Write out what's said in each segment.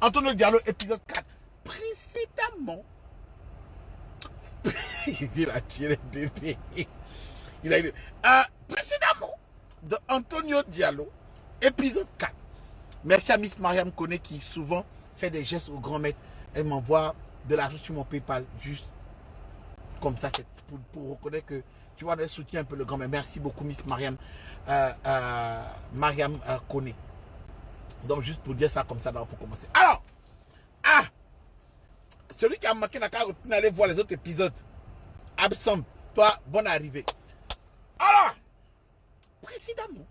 Antonio Diallo, épisode 4. Précédemment, il a tué les bébés. Il a eu... précédemment, de Antonio Diallo, épisode 4. Merci à Miss Mariam Kone qui souvent fait des gestes au grand maître. Elle m'envoie de l'argent sur mon PayPal, juste comme ça, c'est pour reconnaître que tu vois, elle soutient un peu le grand maître. Merci beaucoup, Miss Mariam, Mariam Kone. Donc, juste pour dire ça comme ça, pour commencer. Alors, celui qui a manqué n'a qu'à aller voir les autres épisodes. Absent, toi, bonne arrivée. Alors, précédemment,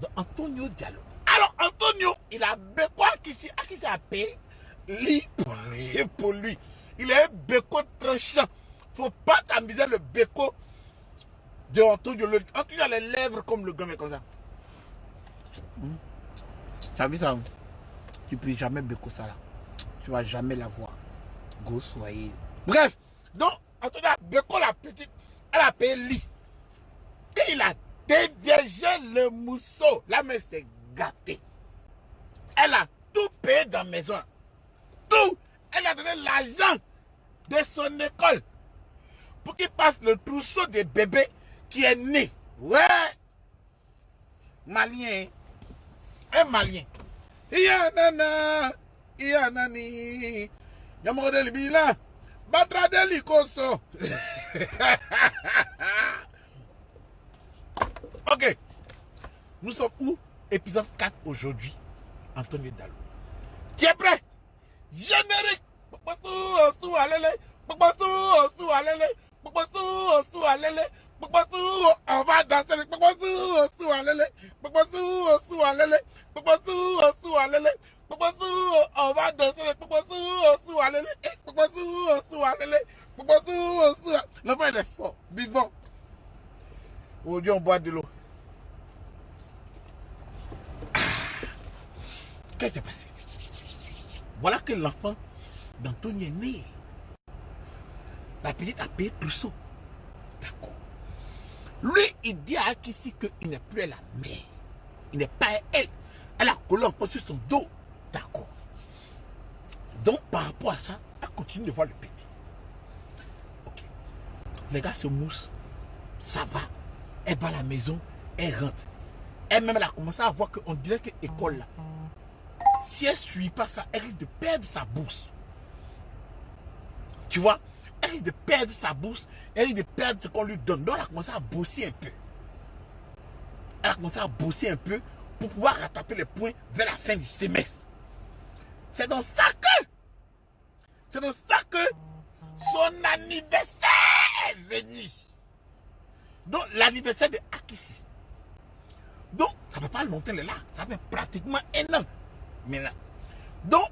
de Antonio Diallo. Alors, Antonio, il a quoi qui s'est appelé lui pour lui. Il a un béco tranchant. Faut pas t'amuser le béco de Antonio. Antonio a les lèvres comme le gomme comme ça. Tu as vu ça? Tu ne peux jamais béco ça là. Tu vas jamais la voir. Go soyez. Bref, donc Antonio a béco la petite. Elle a payé lit. Et il a déviégé le mousseau. La mère s'est gâtée. Elle a tout payé dans la maison. Tout. Elle a donné l'argent de son école pour qu'il passe le trousseau des bébés qui est né. Ouais. Malien. Un malien. Yanana. Yanani. Yamodeli Bila. Batradeli Koso. Ok. Nous sommes où? Épisode 4 aujourd'hui. Antonio Diallo. Tu es prêt? Générique. On va danser. On va danser. L'enfant il est fort, vivant. Aujourd'hui on boit de l'eau. Qu'est-ce qui s'est passé? Voilà que l'enfant d'Antonio est né. La petite a payé tout ça. D'accord. Lui, il dit à Akissi qu'il n'est plus la mère. Il n'est pas elle. Elle a collé encore sur son dos. D'accord. Donc, par rapport à ça, elle continue de voir le petit. Ok. Les gars se moussent. Ça va. Elle va à la maison. Elle rentre. Elle-même, elle a commencé à voir qu'on dirait que l'école là, si elle ne suit pas ça, elle risque de perdre sa bourse. Tu vois? Elle risque de perdre sa bourse. Elle risque de perdre ce qu'on lui donne. Donc, elle a commencé à bosser un peu. Elle a commencé à bosser un peu pour pouvoir rattraper les points vers la fin du semestre. C'est dans ça que son anniversaire est venu. Donc, l'anniversaire de Akissi. Donc, ça ne fait pas longtemps, elle est là. Ça fait pratiquement un an. Maintenant. Donc,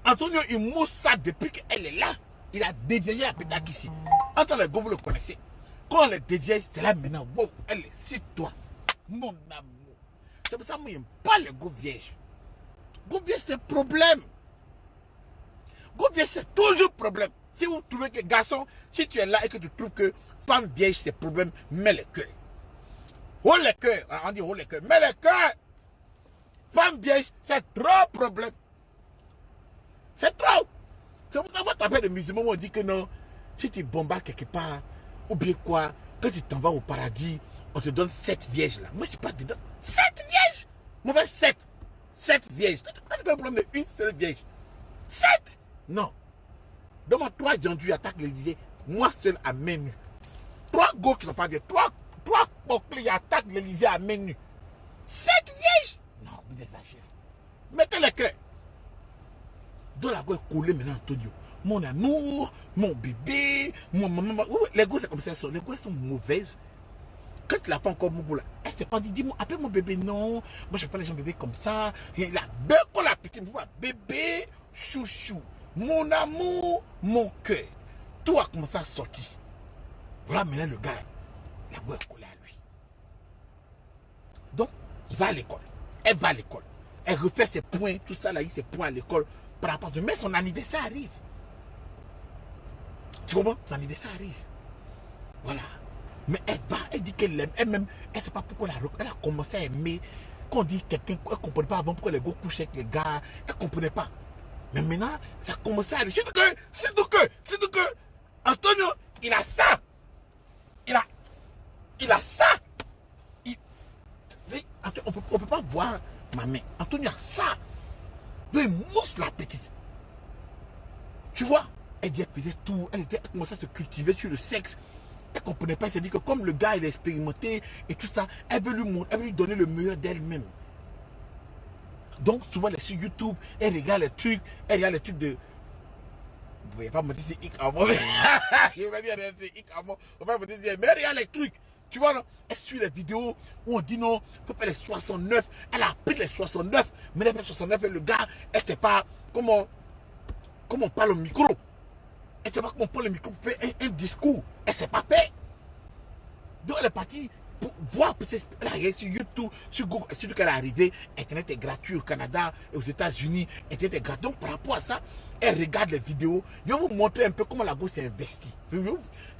Antonio, il mousse ça depuis qu'elle est là. Il a dévié à Pétac ici. Entre les gars, vous le connaissez. Quand elle est déviée, c'est là maintenant. Wow, elle est sur toi. Mon amour. C'est pour ça que moi, je n'aime pas les gars vierges. Gars vierges, c'est problème. Gars vierges, c'est toujours problème. Si vous trouvez que garçon, si tu es là et que tu trouves que femme vierge, c'est problème, mets le cœur. Oh le cœur. On dit oh le cœur. Mets le cœur. Femme vierge, c'est trop problème. C'est trop. C'est pour ça que votre affaire de musulmans, on dit que non, si tu bombardes quelque part, ou bien quoi, quand tu t'en vas au paradis, on te donne 7 vierges là. Moi, je ne suis pas dedans. 7 vierges. Mauvais 7. 7 vierges. Tu as un problème de une seule vierge. 7. Non. Donne-moi 3 jandus attaquent l'Élysée. Moi seul à main nue. 3 gars qui n'ont pas vierge. 3 poclés attaquent l'Élysée à main nue. 7 vierges. Non, vous exagérez. Mettez le cœur. Donc la go est collée maintenant, Antonio. Mon amour, mon bébé, mon maman. Les gosses, c'est comme ça. Les gosses sont mauvaises. Quand tu l'as pas encore mon là, elle s'est pas dit, dis-moi, appelle mon bébé. Non, moi je fais pas les gens bébés comme ça. Et la béco la petite, bébé, chouchou, mon amour, mon cœur. Tout a commencé à sortir. Voilà maintenant le gars, la go est collée à lui. Donc, il va à l'école. Elle va à l'école. Elle refait ses points, tout ça là, il ses points à l'école. Par rapport à mais son anniversaire arrive. Tu comprends? Son anniversaire arrive. Voilà. Mais elle va, elle dit qu'elle l'aime. Elle-même, elle ne sait pas pourquoi elle a commencé à aimer. Quand on dit quelqu'un, elle ne comprenait pas avant pourquoi les gars couchaient avec les gars. Elle ne comprenait pas. Mais maintenant, ça a commencé à aller. Surtout que, Antonio, il a ça. Il a ça. On peut pas voir ma main. Antonio a ça. Donc il mousse la petite. Tu vois, elle dit, elle faisait tout. Elle commençait à se cultiver sur le sexe. Elle ne comprenait pas. Elle s'est dit que comme le gars, il est expérimenté et tout ça, elle veut lui donner le meilleur d'elle-même. Donc souvent, elle est sur YouTube, elle regarde les trucs, de... Vous ne pouvez pas me dire c'est Ic Amor. Il va dire c'est Ic Amor. On va me dire, mais regarde les trucs. Tu vois, non? Elle suit les vidéos où on dit non, il faut faire les 69. Elle a appris les 69. Mais elle fait 69 et le gars, elle ne sait pas comment on parle au micro. Elle ne sait pas comment on parle au micro pour faire un discours. Elle ne sait pas faire. Donc elle est partie pour voir, elle a regardé sur YouTube, sur Google, surtout qu'elle est arrivée, Internet est gratuit au Canada et aux États-Unis, Internet est gratuit. Donc par rapport à ça, elle regarde les vidéos. Je vais vous montrer un peu comment la gauche s'est investie. C'est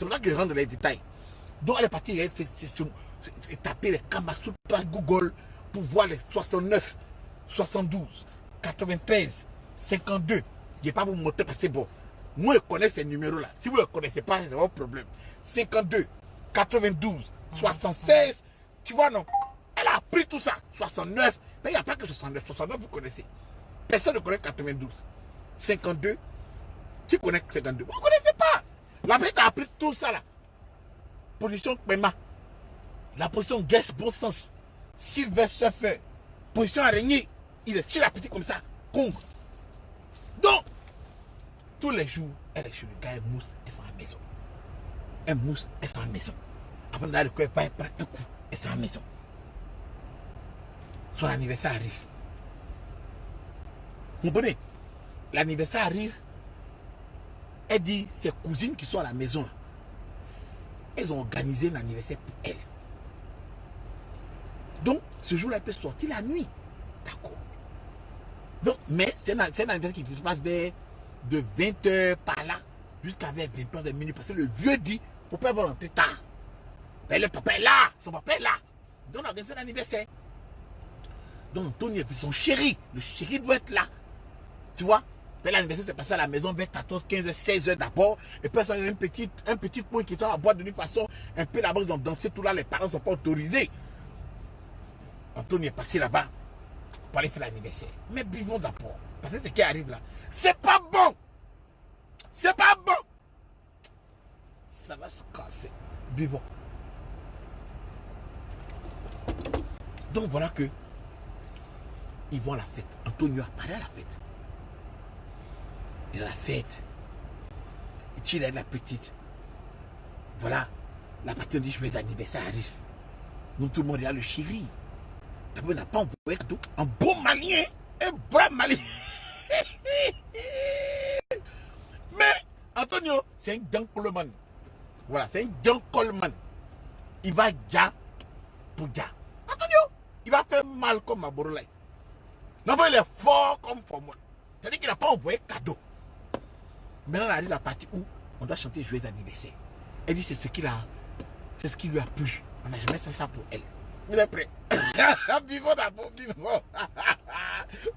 pour ça que je rentre dans les détails. Donc elle est partie, elle s'est tapé les Kamasutra Google pour voir les 69, 72, 93, 52. Je ne vais pas vous montrer parce que bon, moi je connais ces numéros-là. Si vous ne les connaissez pas, c'est votre problème. 52, 92, 76, tu vois non? Elle a appris tout ça. 69, mais il n'y a pas que 69. 69, vous connaissez. Personne ne connaît 92. 52, tu connais 52. Vous ne connaissez pas. La bête a appris tout ça là. Position Pema, la position Guess Bon Sens, Sylvester Surfer, position araignée, il est sur la petite comme ça, Kong. Donc, tous les jours, elle est chez le gars, elle mousse, elle s'en à la maison. Elle mousse, elle s'en à la maison. Avant d'aller le coin, elle prend un coup, elle s'en à la maison. Son anniversaire arrive. Vous comprenez? L'anniversaire arrive, elle dit, ses cousines qui sont à la maison là, elles ont organisé un anniversaire pour elle. Donc, ce jour-là, elle peut sortir la nuit. D'accord. Donc, mais c'est un anniversaire qui se passe vers de 20h par là, jusqu'à vers 23h minutes. Parce que le vieux dit, faut pas avoir rentrer tard. Mais le papa est là, son papa est là. Donc, on a organisé un anniversaire. Donc, Anthony et puis son chéri, le chéri doit être là. Tu vois? Mais l'anniversaire s'est passé à la maison vers 14, 15, 16h d'abord. Et puis, il y a un petit coin qui est à boire de toute façon. Un peu là-bas, ils ont dansé tout là. Les parents ne sont pas autorisés. Anthony est passé là-bas pour aller faire l'anniversaire. Mais buvons d'abord. Parce que ce qui arrive là, c'est pas bon. C'est pas bon. Ça va se casser. Buvons. Donc voilà que ils vont à la fête. Antonio apparaît à la fête. Et à la fête, il tire la petite. Voilà, la partie dit joyeux anniversaire arrive. Nous tout le monde regarde le chéri. D'abord, on n'a pas envoyé cadeau. Un beau malien, un brave malien. Mais Antonio, c'est un gentleman. Voilà, c'est un gentleman. Il va déjà pour déjà. Antonio, il va faire mal comme ma borolai. Non, il est fort comme pour moi. C'est-à-dire qu'il n'a pas envoyé cadeau. Maintenant, on arrive à la partie où on doit chanter joyeux anniversaire. Elle dit c'est ce qui lui a plu. On n'a jamais fait ça pour elle. Vous êtes prêts? Buvons d'abord, buvons.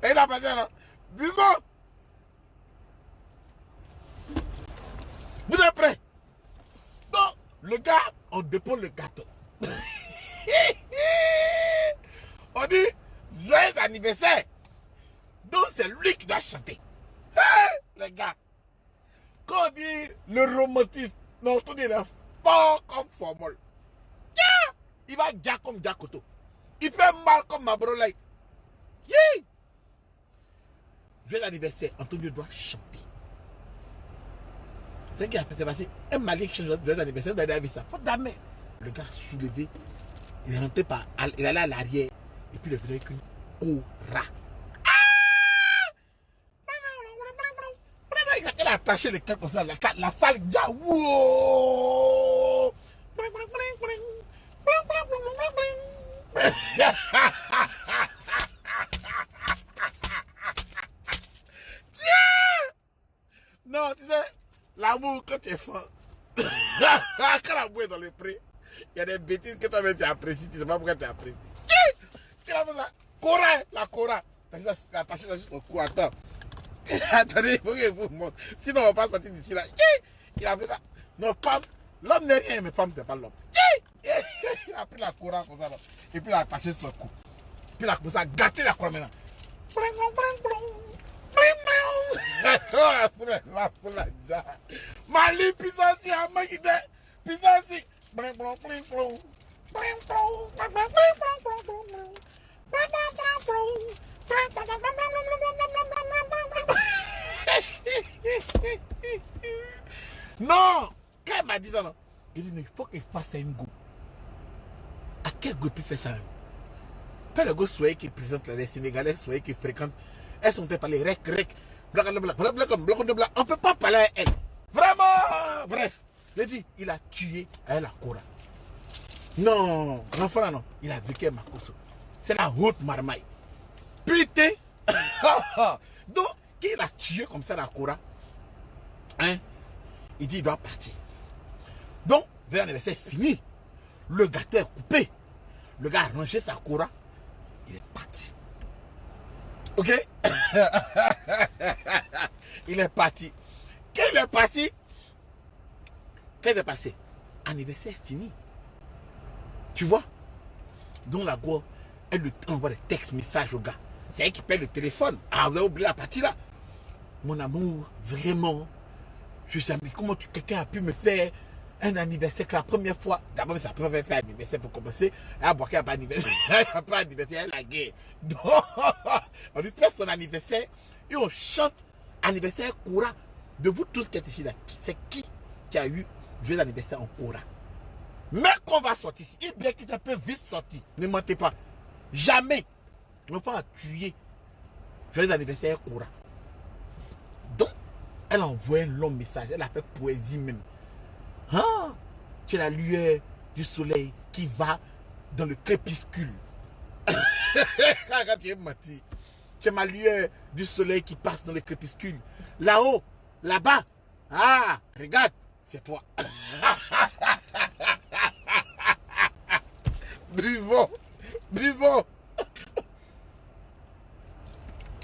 Et là, maintenant, buvons. Vous êtes prêts? Donc, le gars, on dépose le gâteau. On dit joyeux anniversaire. Donc, c'est lui qui doit chanter. Les gars. Quand on dit le romantisme, non, on dit le fort comme formol. Il va déjà comme Jakoto. Il fait mal comme ma brolai. Joyeux anniversaire, Antonio doit chanter. C'est ce qui a fait passer. Un Malien qui chante joyeux anniversaire, vous avez vu ça. Faut jamais. Le gars soulevé, il est rentré par, il est allé à l'arrière, et puis il est venu avec une cora. Il a attaché les cartes comme ça, la salle, wow! Non, tu sais, l'amour quand tu es fort, quand l'amour est dans le pré, il y a des bêtises que toi-même tu apprécies, tu ne sais pas pourquoi tu apprécies. Tu as fait ça, Cora, la Cora, tu as attaché ça sur ton cou, attends. Attendez, il faut que je vous montre. Sinon, on va pas sortir d'ici là. Il a fait ça. Non, Pam, l'homme n'est rien, mais Pam, c'est pas l'homme. Il a pris la couronne comme ça, là, et puis il a attaché sur le cou. Puis il a commencé à gâter la couronne maintenant. La foule là. Mali, puissance, à Magide. Puissance. Non! Quand elle m'a dit ça, non? Il dit, non, il faut qu'il fasse un go. À quel go peut faire ça? Pas le go soyez qui présente les Sénégalais, soyez qui fréquentent. Elles sont peut-être les rec. On ne peut pas parler à elle. Vraiment! Bref, il dit, il a tué à la Kora. Non, l'enfant là, non. Il a vécu à Makoso. C'est la haute marmaille. Putain! Donc, qu'il a tué comme ça la Kora, hein? Il dit, il doit partir. Donc, l'anniversaire est fini. Le gâteau est coupé. Le gars a rangé sa Kora. Il est parti. Ok? Il est parti. Quand il est parti, qu'est-ce qui s'est passé? Anniversaire fini. Tu vois? Donc la go, elle lui envoie des textes, messages au gars. C'est elle qui paye le téléphone. Ah, vous avez oublié la partie là. Mon amour, vraiment, je sais jamais comment quelqu'un a pu me faire un anniversaire que la première fois. D'abord, ça peut faire anniversaire pour commencer. Elle a pas d'anniversaire. Elle n'a pas d'anniversaire, elle a la guerre. Donc, on lui fait son anniversaire et on chante anniversaire Kora. De vous tous qui êtes ici là, c'est qui a eu joyeux anniversaire en Kora? Mais qu'on va sortir ici, il bien qu'il peut vite sortir. Ne mentez pas. Jamais. On ne peut pas tuer joyeux anniversaire Kora. Donc, elle a envoyé un long message. Elle a fait poésie même. Hein? Tu es la lueur du soleil qui va dans le crépuscule. Quand tu es menti. Tu es ma lueur du soleil qui passe dans le crépuscule. Là-haut, là-bas. Ah, regarde, c'est toi. Buvons.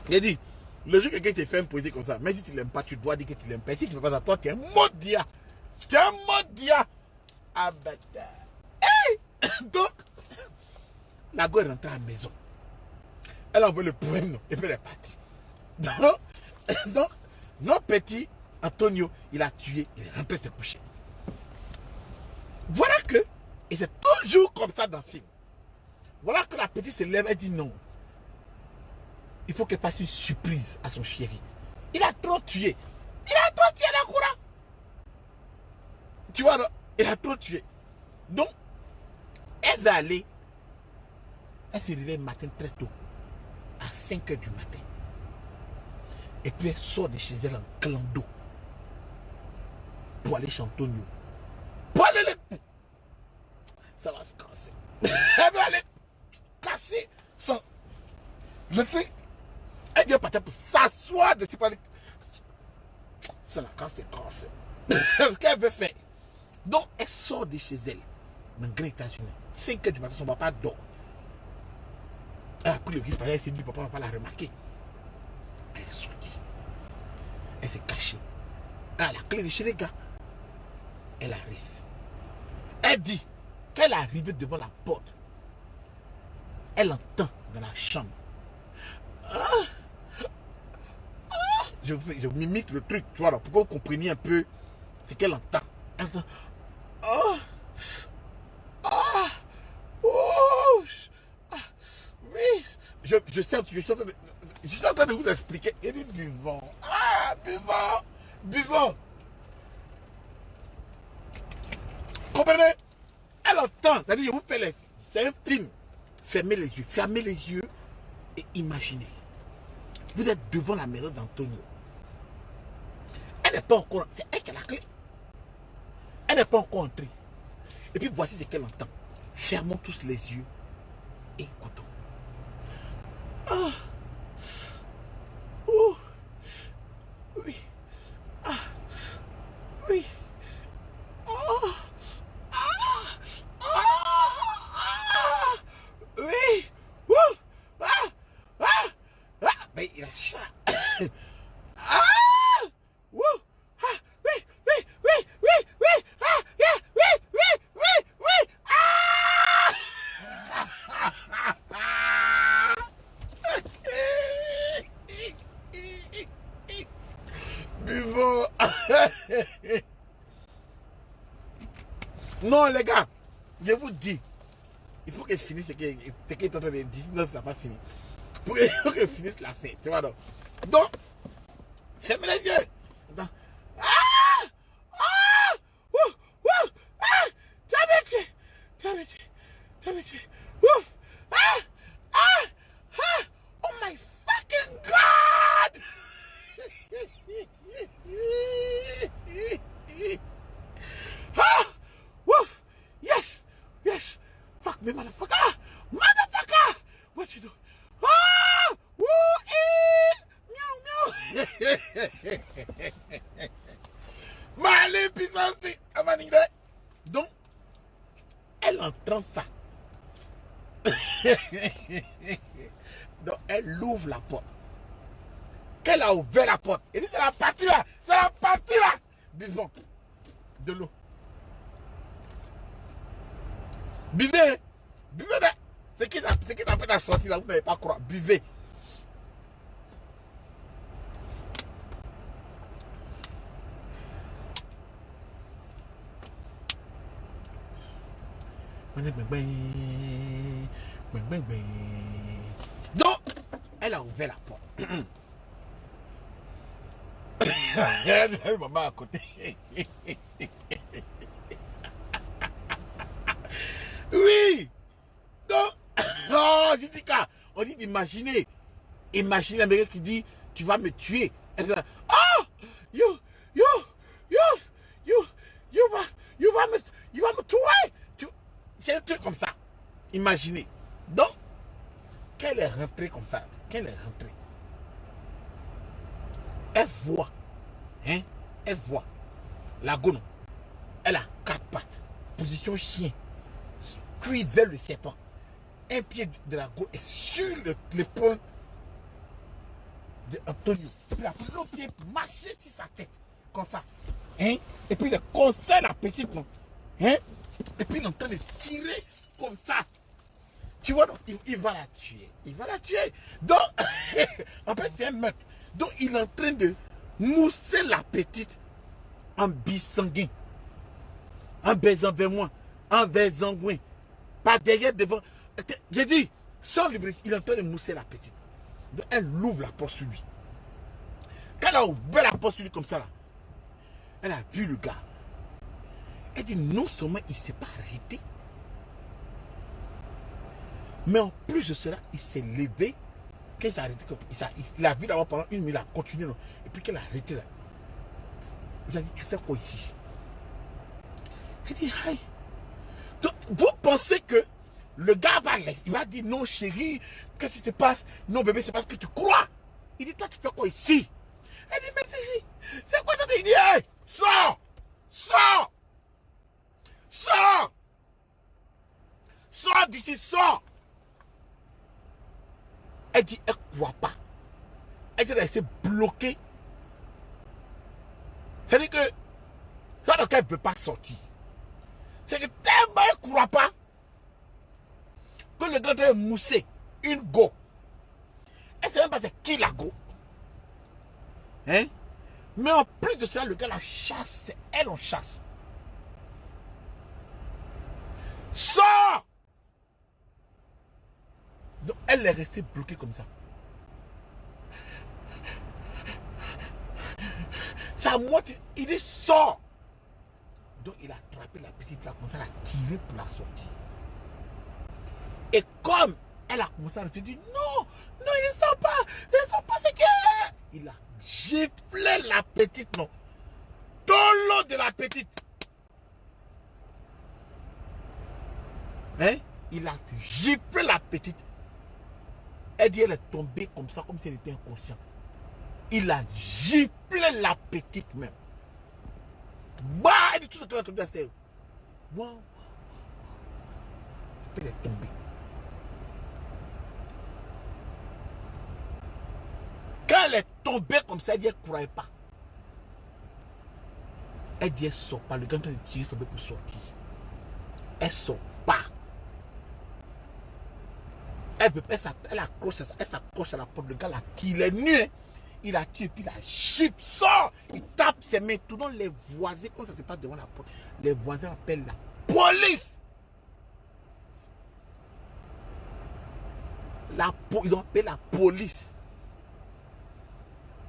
Il dit, le jour que quelqu'un te fait une poésie comme ça, même si tu ne l'aimes pas, tu dois dire que tu l'aimes pas. Si tu ne fais pas ça, toi, tu es un maudit. Tu es un maudit. Ah, bâtard. Hey! Donc, la go est rentrée à la maison. Elle a envoyé le poème, non, et puis elle est partie. Donc, notre petit Antonio, il a tué, il est rentré se coucher. Voilà que, et c'est toujours comme ça dans le film. Voilà que la petite se lève et dit non. Il faut qu'elle fasse une surprise à son chéri. Il a trop tué. Il a trop tué la Kora. Tu vois, non? Il a trop tué. Donc, elle va aller. Elle se réveille le matin très tôt. À 5 h du matin. Et puis elle sort de chez elle en clando. Pour aller chez Antonio. Pour aller le... Ça va se casser. Elle va aller casser son... Le truc. Elle vient partir pour s'asseoir de type. Ça la casse, c'est cassé. Ce qu'elle veut faire. Donc elle sort de chez elle. Dans le grand États-Unis. 5 h du matin, son papa dort. Elle a pris le griffe, elle s'est dit, papa va pas la remarquer. Elle est sortie. Elle s'est cachée. Elle a la clé de chez les gars. Elle arrive. Elle dit qu'elle est arrivée devant la porte. Elle entend dans la chambre. Je mimite le truc, tu vois, pour que vous compreniez un peu ce qu'elle entend. Elle entend. Oui. Je suis en train de vous expliquer. Elle dit buvons. Buvons. Comprenez? Elle entend. C'est-à-dire, je vous fais les... C'est un film. Fermez les yeux et imaginez. Vous êtes devant la maison d'Antonio. Elle n'est pas encore... C'est elle qui a la clé. Elle n'est pas encore entrée. Et puis voici ce qu'elle entend. Fermons tous les yeux et écoutons. Oui. Oui. Oui. Mais il a chat. Non, les gars, je vous dis, il faut qu'elle finisse ce qu'elle est en train de dire. Non, ça n'a pas fini. Il faut qu'elle finisse la fin. Tu vois donc. Donc, fermez les yeux. Ah! Ah! Ouh! Ouh! Ah! Tu as me tué! Tu as me tué! Tu as me tué! Ouh! Ah! Ah! Ah! Oh my fucking God! Ah! Woof! Yes! Yes! Fuck me, motherfucker! Motherfucker! What you do? Ah! Woo! Meow, meow! Malé, puissance! Donc, elle entend ça. Donc, elle ouvre la porte. Qu'elle a ouvert la porte. Elle dit, c'est la partie là. C'est la partie là. Buvons de l'eau. Buvez. Buvez. C'est qui t'a fait la sortie là, vous n'avez pas croire. Buvez. Donc, elle a ouvert la porte. Maman à côté. Oui. Donc, oh, Jessica, on dit d'imaginer. Imagine l'Américain qui dit, tu vas me tuer. Elle dit, oh, you vas me tuer. C'est un truc comme ça. Imaginez. Donc, qu'elle est rentrée comme ça, qu'elle est rentrée, elle voit, hein, elle voit la gono. Elle a 4 pattes, position chien, cuit vers le serpent. Un pied de la go est sur l'épaule d'Antonio. Puis la l'autre pied marcher sur sa tête, comme ça. Hein? Et puis il conseille la petite, non? Hein? Et puis il est en train de tirer comme ça. Tu vois, donc, il va la tuer. Il va la tuer. Donc, en fait, c'est un meurtre. Donc, il est en train de mousser la petite en bisanguin. En baisant vers moi. En baisant loin. Pas derrière, devant. J'ai dit, sans le brique, il est en train de mousser la petite. Donc, elle ouvre la porte sur lui. Quand elle a ouvert la porte sur lui comme ça, là, elle a vu le gars. Elle dit, non seulement il ne s'est pas arrêté, mais en plus de cela, il s'est levé. Quand il s'est arrêté, il a vu d'abord pendant 1 minute, il a continué. Non? Et puis qu'il a arrêté là. Il a dit, tu fais quoi ici? Elle dit, hi. Donc, vous pensez que le gars va laisser, il va dire, non chérie, qu'est-ce qui se passe? Non bébé, c'est parce que tu crois. Il dit, toi tu fais quoi ici? Elle dit, mais c'est quoi toi? Il dit, hey, sors! Sors! Sors! Sors d'ici, sors! Elle dit, elle ne croit pas. Elle dit, elle s'est bloquée. C'est-à-dire que, c'est pas parce qu'elle ne peut pas sortir. C'est que tellement elle ne croit pas que le gars doit mousser une go. Elle ne sait même pas c'est qui la go. Hein? Mais en plus de cela, le gars la chasse. C'est elle en chasse. Sors! Donc elle est restée bloquée comme ça. Sa moitié, il dit sort. Donc il a attrapé la petite là, comme ça, elle a tiré pour la sortir. Et comme elle a commencé à se dire non, non, il ne sort pas, ce qu'il y a. Il a giflé la petite, non. Dans l'eau de la petite. Hein? Il a giflé la petite. Elle dit, elle est tombée comme ça, comme si elle était inconsciente. Il a giflé la petite même. Bah, elle dit tout ce qu'elle a tombé à faire. Wow. Elle est tombée. Quand elle est tombée comme ça, elle dit, elle ne croyait pas. Elle dit, elle ne sort pas. Le gars est en train de tirer son bébé pour sortir. Elle ne sort pas. Elle accroche à la porte, le gars la tire, il est nu. Hein? il a tué, puis la chip sort. Il tape ses mains. Tout le monde, les voisins, quand ça se passe devant la porte, les voisins appellent la police. Ils ont appelé la police.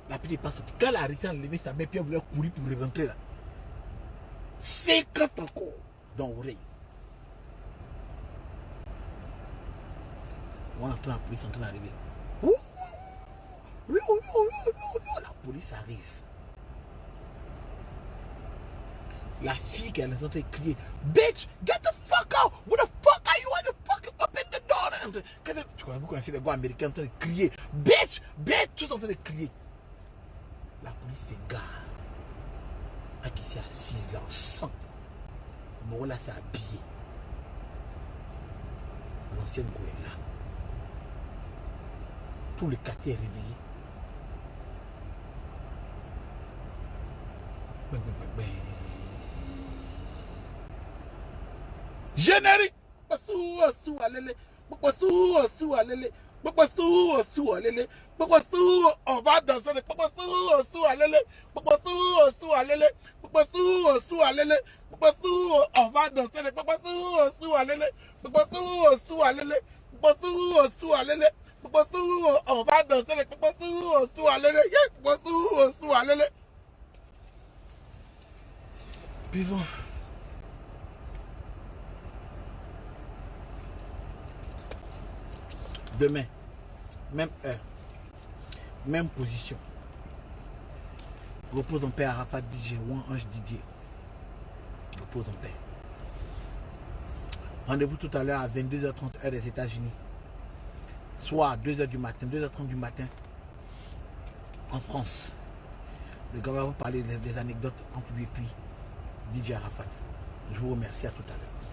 La petite est pas sortie. Quand la réussi à enlever sa main, puis elle voulait courir pour rentrer là. 50 encore dans l'oreille. On entend la police en train d'arriver. La police arrive. La fille qui est en train de crier, bitch, get the fuck out! What the fuck are you? Why the fuck open the door? Tu vois, vous connaissez les gars américains en train de crier, bitch, bitch, tous en train de crier. La police s'égare. Qui s'est assise là en sang. Morola s'est habillé. L'ancienne Gouela. Tout le quartier est réveillé. Générique. On va danser le on va danser le on va danser le Buvons. Demain, même heure, même position. Repose en paix à Arafat DJ ou Ange Didier. Repose en paix. Rendez-vous tout à l'heure à 22h30 heure des États-Unis. Soit à 2h du matin, 2h30 du matin en France. Le gars va vous parler des anecdotes entre lui et puis DJ Arafat. Je vous remercie, à tout à l'heure.